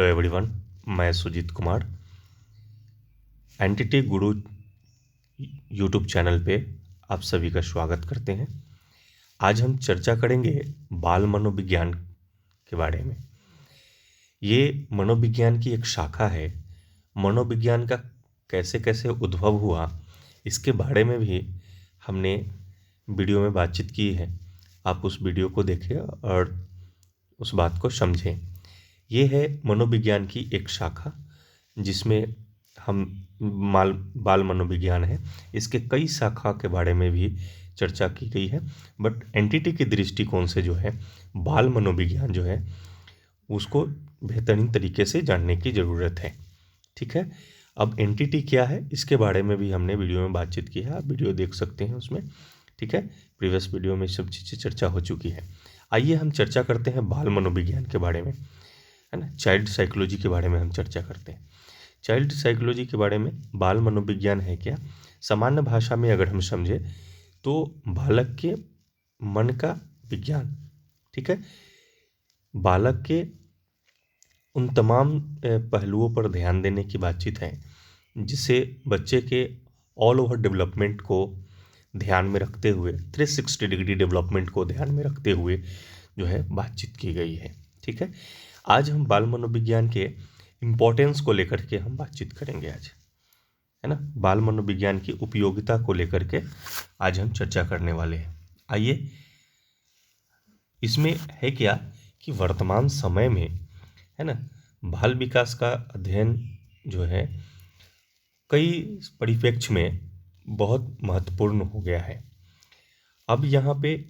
Hello everyone, मैं Sujit Kumar entity गुरु YouTube channel पे आप सभी का स्वागत करते हैं। आज हम चर्चा करेंगे बाल मनोविज्ञान के बारे में। ये मनोविज्ञान की एक शाखा है। मनोविज्ञान का कैसे कैसे उद्भव हुआ, इसके बारे में भी हमने वीडियो में बातचीत की है। आप उस वीडियो को देखें और उस बात को समझें। ये है मनोविज्ञान की एक शाखा जिसमें हम बाल मनोविज्ञान है। इसके कई शाखा के बारे में भी चर्चा की गई है, बट एंटिटी के दृष्टिकोण से जो है बाल मनोविज्ञान जो है उसको बेहतरीन तरीके से जानने की ज़रूरत है। ठीक है, अब एंटिटी क्या है इसके बारे में भी हमने वीडियो में बातचीत की है, आप वीडियो देख सकते हैं उसमें। ठीक है, प्रीवियस वीडियो में सब चीज़ें चर्चा हो चुकी है। आइए हम चर्चा करते हैं बाल मनोविज्ञान के बारे में, है ना। चाइल्ड साइकोलॉजी के बारे में हम चर्चा करते हैं। चाइल्ड साइकोलॉजी के बारे में बाल मनोविज्ञान है क्या? सामान्य भाषा में अगर हम समझे तो बालक के मन का विज्ञान। ठीक है, बालक के उन तमाम पहलुओं पर ध्यान देने की बातचीत है जिसे बच्चे के ऑल ओवर डेवलपमेंट को ध्यान में रखते हुए 360 डिग्री डेवलपमेंट को ध्यान में रखते हुए जो है बातचीत की गई है। ठीक है, आज हम बाल मनोविज्ञान के इम्पोर्टेंस को लेकर के हम बातचीत करेंगे आज, है ना। बाल मनोविज्ञान की उपयोगिता को लेकर के आज हम चर्चा करने वाले हैं। आइए, इसमें है क्या कि वर्तमान समय में, है ना, बाल विकास का अध्ययन जो है कई परिप्रेक्ष्य में बहुत महत्वपूर्ण हो गया है। अब यहाँ पे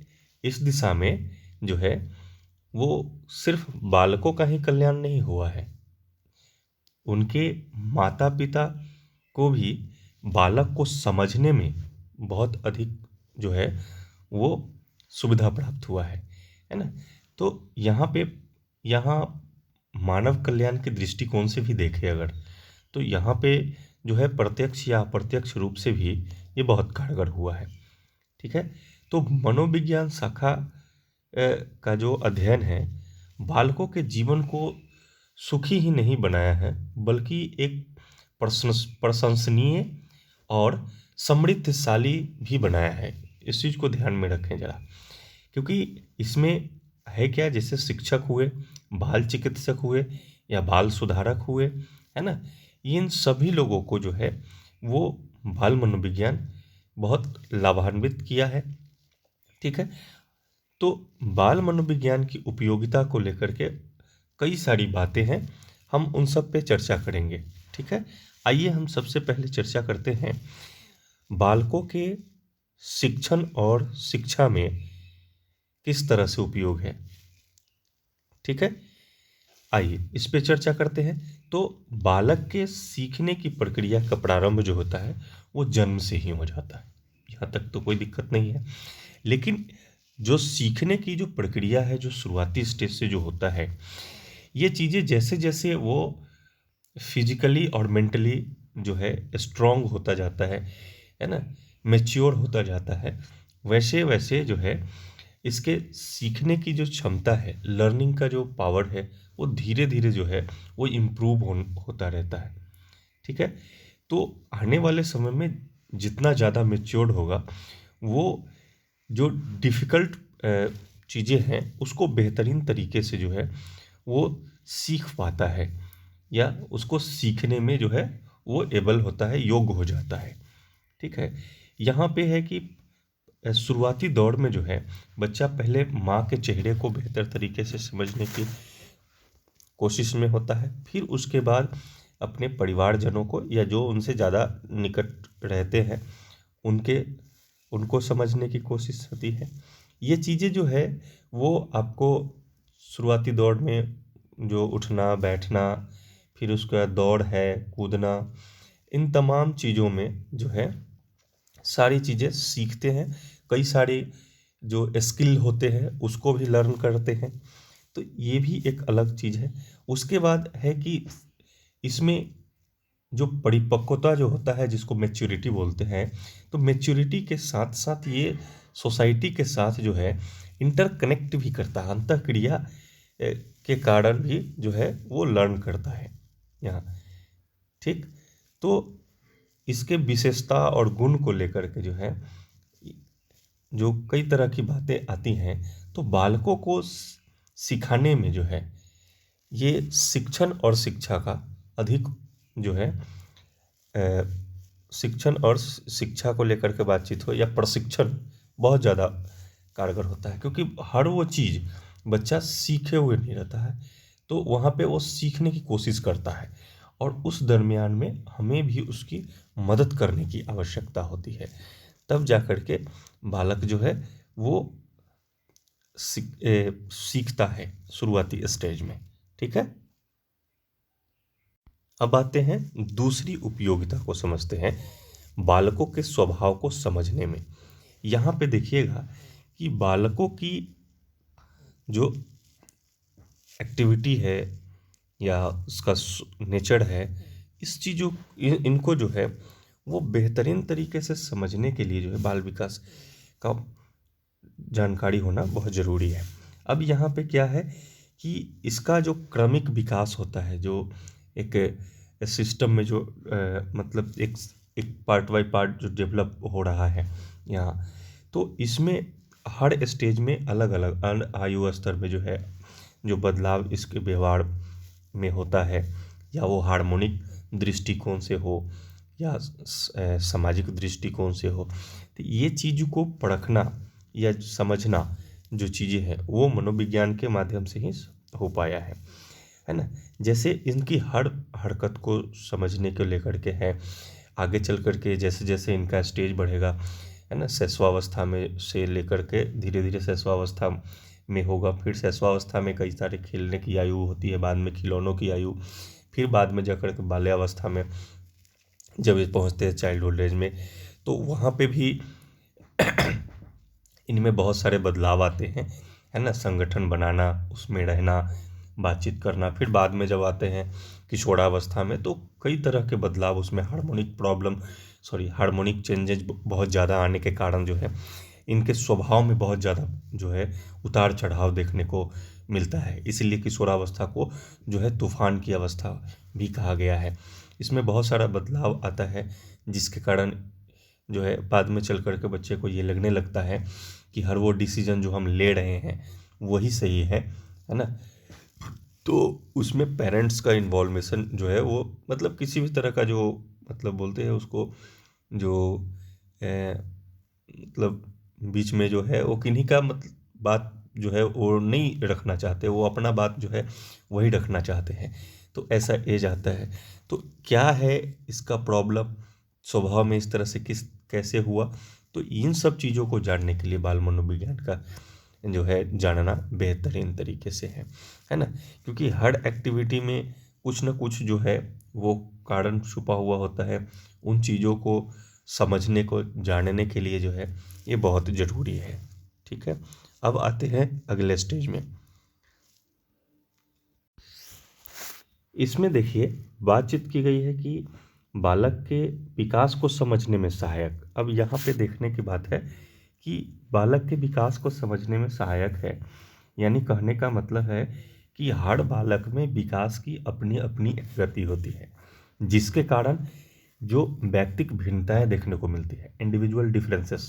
इस दिशा में जो है वो सिर्फ बालकों का ही कल्याण नहीं हुआ है, उनके माता पिता को भी बालक को समझने में बहुत अधिक जो है वो सुविधा प्राप्त हुआ है ना। तो यहाँ मानव कल्याण के दृष्टिकोण से भी देखें अगर, तो यहाँ पे जो है प्रत्यक्ष या अप्रत्यक्ष रूप से भी ये बहुत कारगर हुआ है। ठीक है, तो मनोविज्ञान शाखा का जो अध्ययन है बालकों के जीवन को सुखी ही नहीं बनाया है, बल्कि एक प्रशंसनीय और समृद्धशाली भी बनाया है। इस चीज़ को ध्यान में रखें ज़रा, क्योंकि इसमें है क्या, जैसे शिक्षक हुए, बाल चिकित्सक हुए या बाल सुधारक हुए, है ना, इन सभी लोगों को जो है वो बाल मनोविज्ञान बहुत लाभान्वित किया है। ठीक है, तो बाल मनोविज्ञान की उपयोगिता को लेकर के कई सारी बातें हैं, हम उन सब पे चर्चा करेंगे। ठीक है, आइए हम सबसे पहले चर्चा करते हैं बालकों के शिक्षण और शिक्षा में किस तरह से उपयोग है। ठीक है, आइए इस पे चर्चा करते हैं। तो बालक के सीखने की प्रक्रिया का प्रारंभ जो होता है वो जन्म से ही हो जाता है, यहाँ तक तो कोई दिक्कत नहीं है। लेकिन जो सीखने की जो प्रक्रिया है, जो शुरुआती स्टेज से जो होता है, ये चीज़ें जैसे जैसे वो फिजिकली और मेंटली जो है स्ट्रांग होता जाता है ना, मैच्योर होता जाता है, वैसे वैसे जो है इसके सीखने की जो क्षमता है, लर्निंग का जो पावर है, वो धीरे धीरे जो है वो इम्प्रूव होता रहता है। ठीक है, तो आने वाले समय में जितना ज़्यादा मैच्योर्ड होगा वो जो डिफ़िकल्ट चीज़ें हैं उसको बेहतरीन तरीके से जो है वो सीख पाता है, या उसको सीखने में जो है वो एबल होता है, योग्य हो जाता है। ठीक है, यहाँ पे है कि शुरुआती दौर में जो है बच्चा पहले माँ के चेहरे को बेहतर तरीके से समझने की कोशिश में होता है, फिर उसके बाद अपने परिवारजनों को या जो उनसे ज़्यादा निकट रहते हैं उनको समझने की कोशिश होती है। ये चीज़ें जो है वो आपको शुरुआती दौर में जो उठना बैठना, फिर उसके बाद दौड़ है, कूदना, इन तमाम चीज़ों में जो है सारी चीज़ें सीखते हैं। कई सारे जो स्किल होते हैं उसको भी लर्न करते हैं, तो ये भी एक अलग चीज़ है। उसके बाद है कि इसमें जो परिपक्वता जो होता है जिसको मैच्योरिटी बोलते हैं, तो मैच्योरिटी के साथ साथ ये सोसाइटी के साथ जो है इंटरकनेक्ट भी करता है, अंतःक्रिया के कारण भी जो है वो लर्न करता है यहाँ। ठीक, तो इसके विशेषता और गुण को लेकर के जो है जो कई तरह की बातें आती हैं, तो बालकों को सिखाने में जो है ये शिक्षण और शिक्षा का अधिक जो है शिक्षण और शिक्षा को लेकर के बातचीत हो या प्रशिक्षण बहुत ज़्यादा कारगर होता है, क्योंकि हर वो चीज़ बच्चा सीखे हुए नहीं रहता है, तो वहाँ पे वो सीखने की कोशिश करता है और उस दरमियान में हमें भी उसकी मदद करने की आवश्यकता होती है, तब जा कर के बालक जो है वो सीखता है शुरुआती स्टेज में। ठीक है, अब आते हैं दूसरी उपयोगिता को समझते हैं, बालकों के स्वभाव को समझने में। यहाँ पे देखिएगा कि बालकों की जो एक्टिविटी है या उसका नेचर है, इस चीज़ों इनको जो है वो बेहतरीन तरीके से समझने के लिए जो है बाल विकास का जानकारी होना बहुत ज़रूरी है। अब यहाँ पे क्या है कि इसका जो क्रमिक विकास होता है, जो एक सिस्टम में जो मतलब एक एक पार्ट बाय पार्ट जो डेवलप हो रहा है यहाँ, तो इसमें हर स्टेज में अलग अलग आयु स्तर में जो है जो बदलाव इसके व्यवहार में होता है, या वो हार्मोनिक दृष्टिकोण से हो या सामाजिक दृष्टिकोण से हो, तो ये चीज़ को परखना या समझना जो चीज़ें हैं वो मनोविज्ञान के माध्यम से ही हो पाया है ना। जैसे इनकी हर हरकत को समझने को लेकर के है, आगे चल कर के जैसे जैसे इनका स्टेज बढ़ेगा, है ना, शैशवावस्था में से लेकर के धीरे धीरे शैशवावस्था में होगा, फिर शैशवावस्था में कई सारे खेलने की आयु होती है, बाद में खिलौनों की आयु, फिर बाद में जाकर के बाल्यावस्था में जब ये पहुँचते हैं चाइल्डहुड एज में, तो वहाँ पे भी इनमें बहुत सारे बदलाव आते हैं, है ना, संगठन बनाना, उसमें रहना, बातचीत करना, फिर बाद में जब आते हैं किशोरावस्था में तो कई तरह के बदलाव उसमें हार्मोनिक चेंजेज बहुत ज़्यादा आने के कारण जो है इनके स्वभाव में बहुत ज़्यादा जो है उतार चढ़ाव देखने को मिलता है। इसलिए किशोरावस्था को जो है तूफान की अवस्था भी कहा गया है। इसमें बहुत सारा बदलाव आता है जिसके कारण जो है बाद में चल कर के बच्चे को ये लगने लगता है कि हर वो डिसीजन जो हम ले रहे हैं वही सही है ना। तो उसमें पेरेंट्स का इन्वॉल्वेशन जो है वो मतलब किसी भी तरह का जो मतलब बोलते हैं उसको जो मतलब बीच में जो है वो किन्हीं का मतलब बात जो है वो नहीं रखना चाहते, वो अपना बात जो है वही रखना चाहते हैं। तो ऐसा एज आता है, तो क्या है इसका प्रॉब्लम स्वभाव में इस तरह से कैसे हुआ, तो इन सब चीज़ों को जानने के लिए बाल मनोविज्ञान का जो है जानना बेहतरीन तरीके से है ना। क्योंकि हर एक्टिविटी में कुछ न कुछ जो है वो कारण छुपा हुआ होता है, उन चीज़ों को समझने को जानने के लिए जो है ये बहुत ज़रूरी है। ठीक है, अब आते हैं अगले स्टेज में। इसमें देखिए बातचीत की गई है कि बालक के विकास को समझने में सहायक। अब यहाँ पे देखने की बात है कि बालक के विकास को समझने में सहायक है, यानी कहने का मतलब है कि हर बालक में विकास की अपनी अपनी गति होती है, जिसके कारण जो व्यक्तिक भिन्नताएं देखने को मिलती है, इंडिविजुअल डिफरेंसेस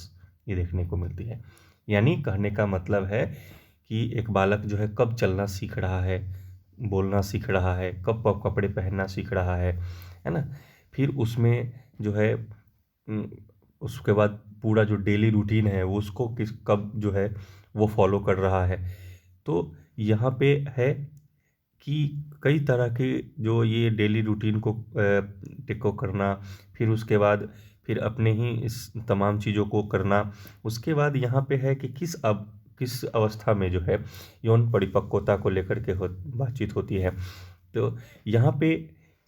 ये देखने को मिलती है। यानी कहने का मतलब है कि एक बालक जो है कब चलना सीख रहा है, बोलना सीख रहा है, कब कब कपड़े पहनना सीख रहा है ना। फिर उसमें जो है उसके बाद पूरा जो डेली रूटीन है वो उसको कब जो है वो फॉलो कर रहा है। तो यहाँ पे है कि कई तरह के जो ये डेली रूटीन को टेको करना, फिर उसके बाद फिर अपने ही इस तमाम चीज़ों को करना, उसके बाद यहाँ पे है कि किस अवस्था में जो है यौन परिपक्वता को लेकर के बातचीत होती है। तो यहाँ पे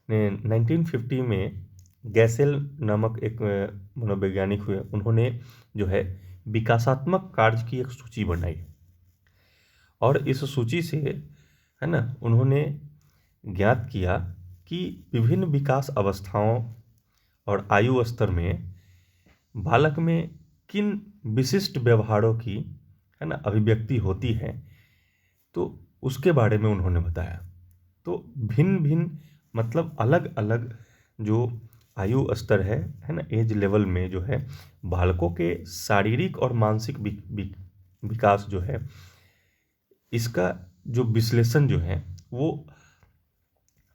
1950 में गैसेल नामक एक मनोवैज्ञानिक हुए, उन्होंने जो है विकासात्मक कार्य की एक सूची बनाई और इस सूची से है ना उन्होंने ज्ञात किया कि विभिन्न विकास अवस्थाओं और आयु स्तर में बालक में किन विशिष्ट व्यवहारों की है ना अभिव्यक्ति होती है। तो उसके बारे में उन्होंने बताया। तो भिन्न भिन्न मतलब अलग अलग जो आयु स्तर है ना, एज लेवल में जो है बालकों के शारीरिक और मानसिक विकास जो है, इसका जो विश्लेषण जो है वो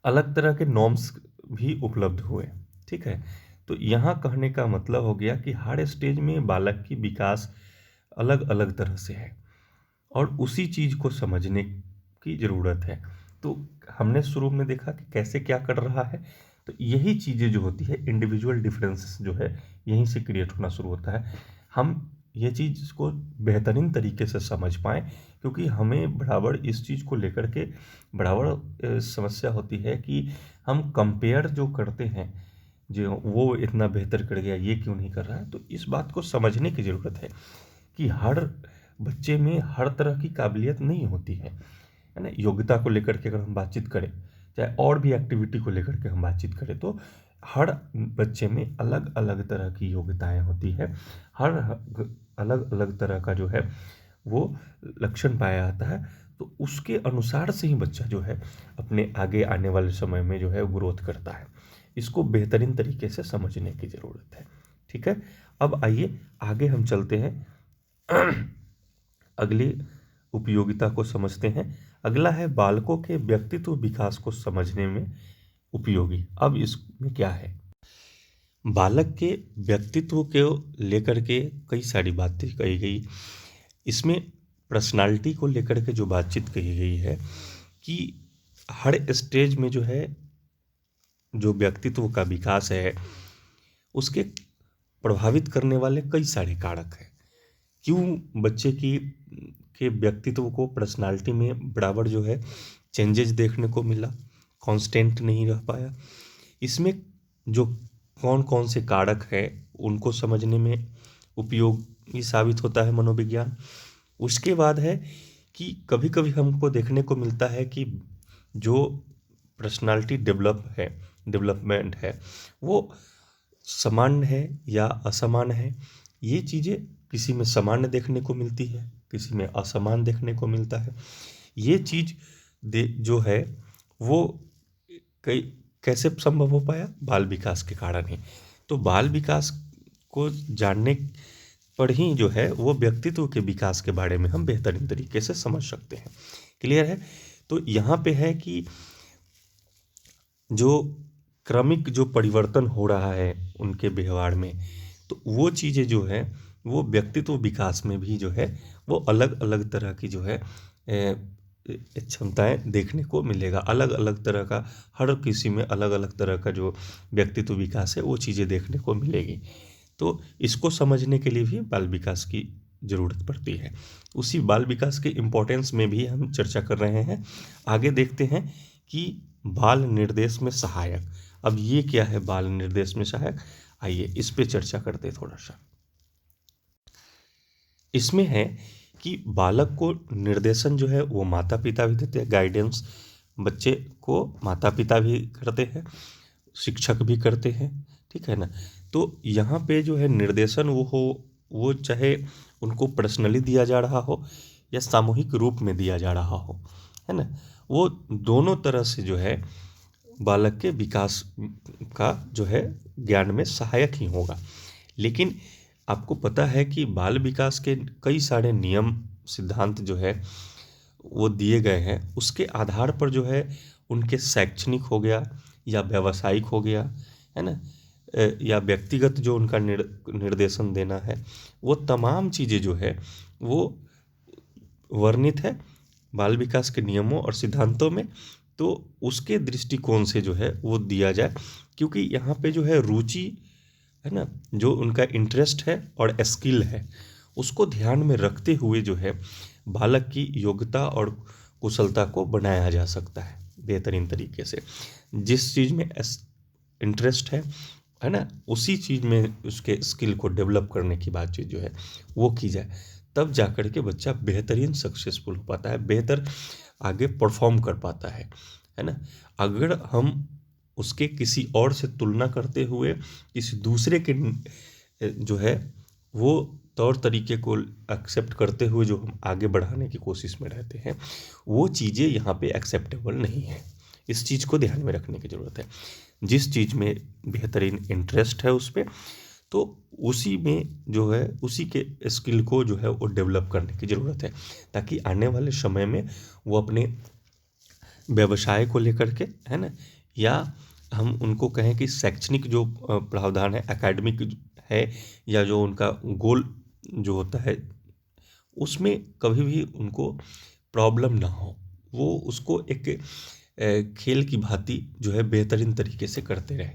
अलग तरह के नॉर्म्स भी उपलब्ध हुए। ठीक है, तो यहाँ कहने का मतलब हो गया कि हर स्टेज में बालक की विकास अलग अलग तरह से है और उसी चीज़ को समझने की ज़रूरत है। तो हमने शुरू में देखा कि कैसे क्या कर रहा है, तो यही चीज़ें जो होती है इंडिविजुअल डिफरेंसेस जो है यहीं से क्रिएट होना शुरू होता है। हम ये चीज़ को बेहतरीन तरीके से समझ पाएँ, क्योंकि हमें बराबर इस चीज़ को लेकर के बराबर समस्या होती है कि हम कंपेयर जो करते हैं, जो वो इतना बेहतर कर गया ये क्यों नहीं कर रहा है। तो इस बात को समझने की ज़रूरत है कि हर बच्चे में हर तरह की काबिलियत नहीं होती है ना। योग्यता को लेकर के अगर हम बातचीत करें, चाहे और भी एक्टिविटी को लेकर के हम बातचीत करें, तो हर बच्चे में अलग अलग तरह की योग्यताएं होती है, हर अलग अलग तरह का जो है वो लक्षण पाया जाता है। तो उसके अनुसार से ही बच्चा जो है अपने आगे आने वाले समय में जो है ग्रोथ करता है। इसको बेहतरीन तरीके से समझने की ज़रूरत है। ठीक है, अब आइए आगे हम चलते हैं, अगली उपयोगिता को समझते हैं। अगला है बालकों के व्यक्तित्व विकास को समझने में उपयोगी। अब इसमें क्या है, बालक के व्यक्तित्व को लेकर के कई सारी बातें कही गई। इसमें पर्सनालिटी को लेकर के जो बातचीत कही गई है कि हर स्टेज में जो है जो व्यक्तित्व का विकास है उसके प्रभावित करने वाले कई सारे कारक हैं। क्यों बच्चे की के व्यक्तित्व को, पर्सनालिटी में बराबर जो है चेंजेस देखने को मिला, कांस्टेंट नहीं रह पाया। इसमें जो कौन कौन से कारक हैं उनको समझने में उपयोगी साबित होता है मनोविज्ञान। उसके बाद है कि कभी कभी हमको देखने को मिलता है कि जो पर्सनालिटी डेवलपमेंट है वो सामान्य है या असामान्य है। ये चीज़ें किसी में सामान्य देखने को मिलती है, किसी में असमान देखने को मिलता है। ये चीज़ जो है वो कई कैसे संभव हो पाया, बाल विकास के कारण ही। तो बाल विकास को जानने पर ही जो है वो व्यक्तित्व के विकास के बारे में हम बेहतरीन तरीके से समझ सकते हैं। क्लियर है। तो यहाँ पे है कि जो क्रमिक जो परिवर्तन हो रहा है उनके व्यवहार में, तो वो चीज़ें जो है वो व्यक्तित्व विकास में भी जो है वो अलग अलग तरह की जो है क्षमताएं देखने को मिलेगा। अलग अलग तरह का, हर किसी में अलग अलग तरह का जो व्यक्तित्व विकास है वो चीज़ें देखने को मिलेगी। तो इसको समझने के लिए भी बाल विकास की ज़रूरत पड़ती है। उसी बाल विकास के इम्पोर्टेंस में भी हम चर्चा कर रहे हैं। आगे देखते हैं कि बाल निर्देश में सहायक। अब ये क्या है बाल निर्देश में सहायक, आइए इस पे चर्चा करते हैं थोड़ा सा। इसमें है कि बालक को निर्देशन जो है वो माता पिता भी देते हैं, गाइडेंस बच्चे को माता पिता भी करते हैं, शिक्षक भी करते हैं। ठीक है ना। तो यहाँ पे जो है निर्देशन वो चाहे उनको पर्सनली दिया जा रहा हो या सामूहिक रूप में दिया जा रहा हो, है ना, वो दोनों तरह से जो है बालक के विकास का जो है ज्ञान में सहायक ही होगा। लेकिन आपको पता है कि बाल विकास के कई सारे नियम सिद्धांत जो है वो दिए गए हैं, उसके आधार पर जो है उनके शैक्षणिक हो गया या व्यावसायिक हो गया, है ना, या व्यक्तिगत जो उनका निर्देशन देना है, वो तमाम चीज़ें जो है वो वर्णित है बाल विकास के नियमों और सिद्धांतों में। तो उसके दृष्टिकोण से जो है वो दिया जाए, क्योंकि यहाँ पे जो है रुचि है ना, जो उनका इंटरेस्ट है और स्किल है, उसको ध्यान में रखते हुए जो है बालक की योग्यता और कुशलता को बनाया जा सकता है बेहतरीन तरीके से। जिस चीज़ में इंटरेस्ट है ना, उसी चीज़ में उसके स्किल को डेवलप करने की बातचीत जो है वो की जाए, तब जा कर के बच्चा बेहतरीन सक्सेसफुल हो पाता है, बेहतर आगे परफॉर्म कर पाता है ना। अगर हम उसके किसी और से तुलना करते हुए किसी दूसरे के जो है वो तौर तरीके को एक्सेप्ट करते हुए जो हम आगे बढ़ाने की कोशिश में रहते हैं, वो चीज़ें यहाँ पे एक्सेप्टेबल नहीं है। इस चीज़ को ध्यान में रखने की ज़रूरत है। जिस चीज़ में बेहतरीन इंटरेस्ट है उस पे, तो उसी में जो है उसी के स्किल को जो है वो डेवलप करने की ज़रूरत है, ताकि आने वाले समय में वो अपने व्यवसाय को लेकर के, है ना, या हम उनको कहें कि शैक्षणिक जो प्रावधान है, एकेडमिक है, या जो उनका गोल जो होता है, उसमें कभी भी उनको प्रॉब्लम ना हो। वो उसको एक खेल की भांति जो है बेहतरीन तरीके से करते रहे।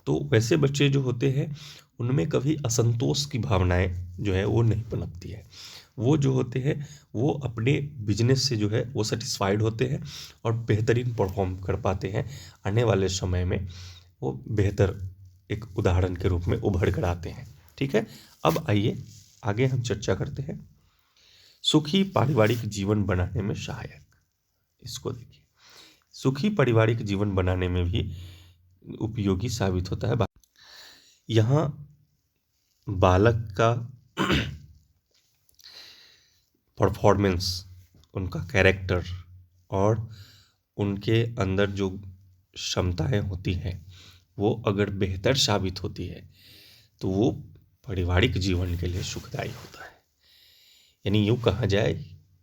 तो वैसे बच्चे जो होते हैं उनमें कभी असंतोष की भावनाएं जो है वो नहीं पनपती है। वो जो होते हैं वो अपने बिजनेस से जो है वो सेटिस्फाइड होते हैं और बेहतरीन परफॉर्म कर पाते हैं। आने वाले समय में वो बेहतर एक उदाहरण के रूप में उभर कर आते हैं। ठीक है, अब आइए आगे हम चर्चा करते हैं सुखी पारिवारिक जीवन बनाने में सहायक। इसको देखिए, सुखी पारिवारिक जीवन बनाने में भी उपयोगी साबित होता है। यहाँ बालक का परफॉर्मेंस, उनका कैरेक्टर और उनके अंदर जो क्षमताएं होती हैं वो अगर बेहतर साबित होती है तो वो पारिवारिक जीवन के लिए सुखदायी होता है। यानी यूँ कहा जाए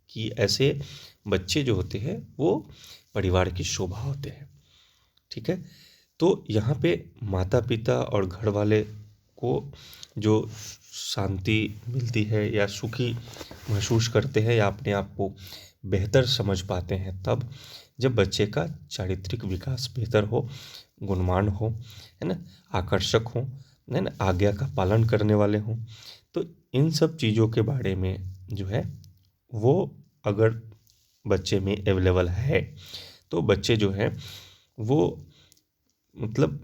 कि ऐसे बच्चे जो होते हैं वो परिवार की शोभा होते हैं। ठीक है, तो यहाँ पे माता पिता और घर वाले को जो शांति मिलती है या सुखी महसूस करते हैं या अपने आप को बेहतर समझ पाते हैं तब जब बच्चे का चारित्रिक विकास बेहतर हो, गुणवान हो, है ना, आकर्षक हो, है ना, आज्ञा का पालन करने वाले हों। तो इन सब चीज़ों के बारे में जो है वो अगर बच्चे में अवेलेबल है तो बच्चे जो है वो मतलब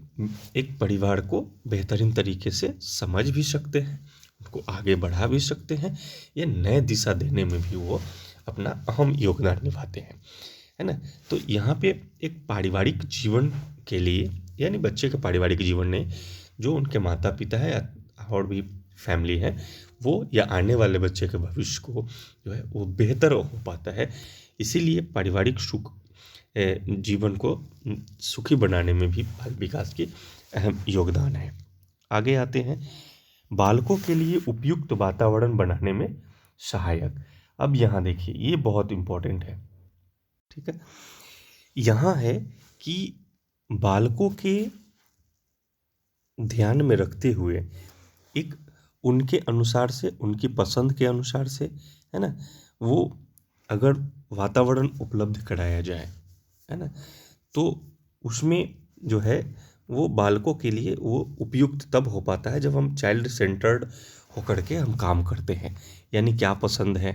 एक परिवार को बेहतरीन तरीके से समझ भी सकते हैं, उनको आगे बढ़ा भी सकते हैं, या नए दिशा देने में भी वो अपना अहम योगदान निभाते हैं, है ना। तो यहाँ पे एक पारिवारिक जीवन के लिए, यानी बच्चे के पारिवारिक जीवन ने जो उनके माता पिता है और भी फैमिली है वो या आने वाले बच्चे के भविष्य को जो है वो बेहतर हो पाता है। इसीलिए पारिवारिक सुख जीवन को सुखी बनाने में भी बाल विकास की अहम योगदान है। आगे आते हैं बालकों के लिए उपयुक्त वातावरण बनाने में सहायक। अब यहाँ देखिए ये बहुत इम्पोर्टेंट है। ठीक है, यहाँ है कि बालकों के ध्यान में रखते हुए एक उनके अनुसार से, उनकी पसंद के अनुसार से, है ना, वो अगर वातावरण उपलब्ध कराया जाए, है ना, तो उसमें जो है वो बालकों के लिए वो उपयुक्त तब हो पाता है जब हम चाइल्ड सेंटर्ड होकर के हम काम करते हैं। यानी क्या पसंद है,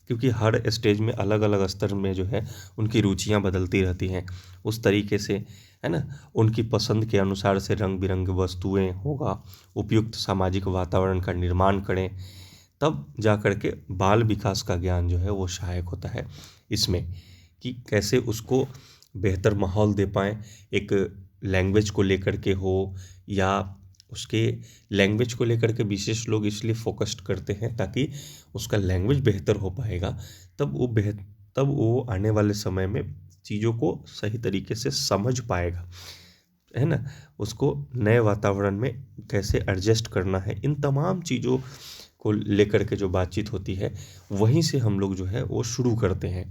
क्योंकि हर स्टेज में अलग अलग स्तर में जो है उनकी रुचियां बदलती रहती हैं। उस तरीके से, है ना, उनकी पसंद के अनुसार से रंग बिरंगी वस्तुएं होगा, उपयुक्त सामाजिक वातावरण का निर्माण करें, तब जा कर के बाल विकास का ज्ञान जो है वो सहायक होता है इसमें, कि कैसे उसको बेहतर माहौल दे पाएँ। एक लैंग्वेज को लेकर के हो या उसके लैंग्वेज को लेकर के विशेष लोग इसलिए फोकस्ड करते हैं ताकि उसका लैंग्वेज बेहतर हो पाएगा, तब वो आने वाले समय में चीज़ों को सही तरीके से समझ पाएगा, है ना। उसको नए वातावरण में कैसे एडजस्ट करना है, इन तमाम चीज़ों को लेकर के जो बातचीत होती है वहीं से हम लोग जो है वो शुरू करते हैं,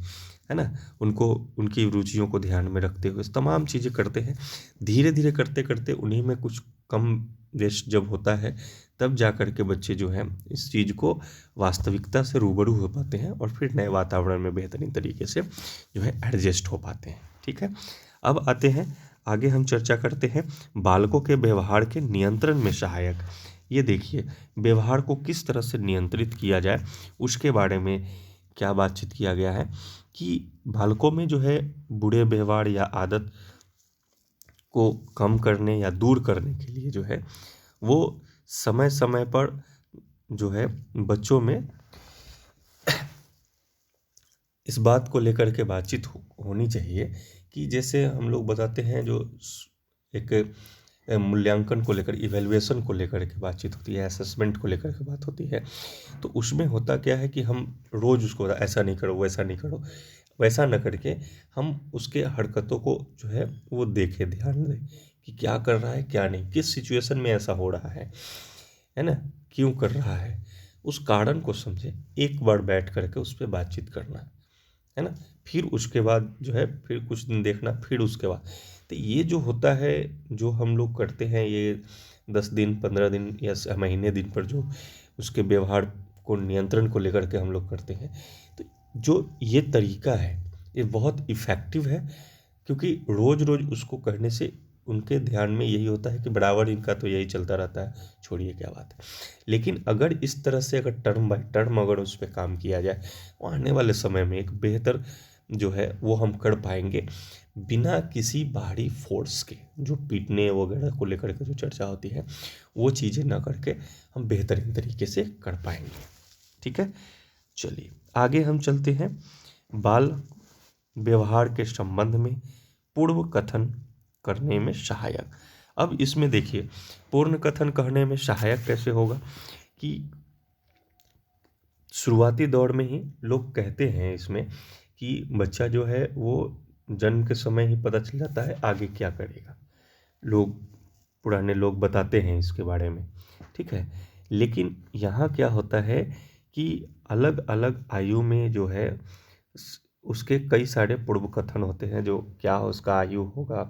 है ना। उनको उनकी रुचियों को ध्यान में रखते हुए तमाम चीज़ें करते हैं। धीरे धीरे करते करते उन्हीं में कुछ कम वेस्ट जब होता है तब जा कर के बच्चे जो हैं इस चीज़ को वास्तविकता से रूबरू हो पाते हैं और फिर नए वातावरण में बेहतरीन तरीके से जो है एडजस्ट हो पाते हैं। ठीक है, अब आते हैं आगे हम चर्चा करते हैं बालकों के व्यवहार के नियंत्रण में सहायक। ये देखिए व्यवहार को किस तरह से नियंत्रित किया जाए उसके बारे में क्या बातचीत किया गया है कि बालकों में जो है बुरे व्यवहार या आदत को कम करने या दूर करने के लिए जो है वो समय समय पर जो है बच्चों में इस बात को लेकर के बातचीत होनी चाहिए कि जैसे हम लोग बताते हैं जो एक मूल्यांकन को लेकर, इवैल्यूएशन को लेकर के बातचीत होती है, असेसमेंट को लेकर के बात होती है। तो उसमें होता क्या है कि हम रोज़ उसको ऐसा नहीं करो, वैसा नहीं करो, वैसा न करके हम उसके हरकतों को जो है वो देखें, ध्यान दें कि क्या कर रहा है, क्या नहीं, किस सिचुएशन में ऐसा हो रहा है ना, क्यों कर रहा है, उस कारण को समझें। एक बार बैठ करके उस पर बातचीत करना है ना, फिर उसके बाद जो है फिर कुछ दिन देखना, फिर उसके बाद। तो ये जो होता है, जो हम लोग करते हैं, ये 10 दिन 15 दिन या महीने दिन पर जो उसके व्यवहार को, नियंत्रण को लेकर के हम लोग करते हैं, तो जो ये तरीका है ये बहुत इफ़ेक्टिव है। क्योंकि रोज़ रोज़ उसको करने से उनके ध्यान में यही होता है कि बराबर इनका तो यही चलता रहता है, छोड़िए क्या बात है। लेकिन अगर इस तरह से अगर टर्म बाय टर्म अगर उस पर काम किया जाए, वो आने वाले समय में एक बेहतर जो है वो हम कर पाएंगे, बिना किसी बाहरी फोर्स के। जो पीटने वगैरह को लेकर के जो चर्चा होती है, वो चीज़ें ना करके हम बेहतरीन तरीके से कर पाएंगे। ठीक है, चलिए आगे हम चलते हैं। बाल व्यवहार के संबंध में पूर्व कथन करने में सहायक। अब इसमें देखिए, पूर्ण कथन करने में सहायक कैसे होगा कि शुरुआती दौर में ही लोग कहते हैं इसमें कि बच्चा जो है वो जन्म के समय ही पता चल जाता है आगे क्या करेगा। लोग, पुराने लोग बताते हैं इसके बारे में, ठीक है। लेकिन यहाँ क्या होता है कि अलग अलग आयु में जो है उसके कई सारे पूर्व कथन होते हैं, जो क्या उसका आयु होगा,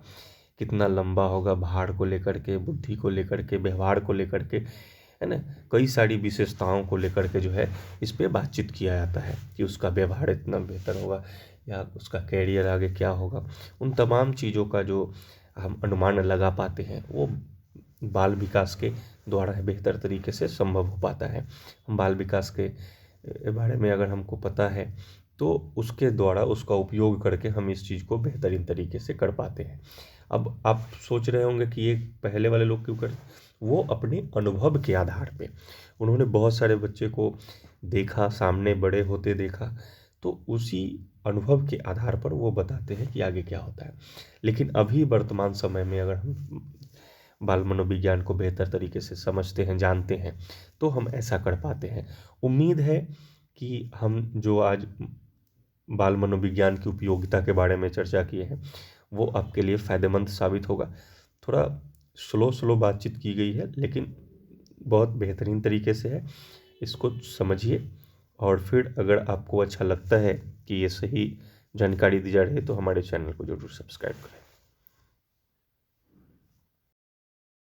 कितना लंबा होगा, भार को लेकर के, बुद्धि को लेकर के, व्यवहार को लेकर के, है ना, कई सारी विशेषताओं को लेकर के जो है इस पे बातचीत किया जाता है कि उसका व्यवहार इतना बेहतर होगा या उसका कैरियर आगे क्या होगा। उन तमाम चीज़ों का जो हम अनुमान लगा पाते हैं, वो बाल विकास के द्वारा बेहतर तरीके से संभव हो पाता है। हम बाल विकास के बारे में अगर हमको पता है, तो उसके द्वारा उसका उपयोग करके हम इस चीज़ को बेहतरीन तरीके से कर पाते हैं। अब आप सोच रहे होंगे कि ये पहले वाले लोग क्यों कर, वो अपने अनुभव के आधार पे, उन्होंने बहुत सारे बच्चे को देखा, सामने बड़े होते देखा, तो उसी अनुभव के आधार पर वो बताते हैं कि आगे क्या होता है। लेकिन अभी वर्तमान समय में अगर हम बाल मनोविज्ञान को बेहतर तरीके से समझते हैं, जानते हैं, तो हम ऐसा कर पाते हैं। उम्मीद है कि हम जो आज बाल मनोविज्ञान की उपयोगिता के बारे में चर्चा किए हैं, वो आपके लिए फ़ायदेमंद साबित होगा। थोड़ा स्लो स्लो बातचीत की गई है, लेकिन बहुत बेहतरीन तरीके से है। इसको समझिए, और फिर अगर आपको अच्छा लगता है कि ये सही जानकारी दी जा रही है, तो हमारे चैनल को ज़रूर सब्सक्राइब करें।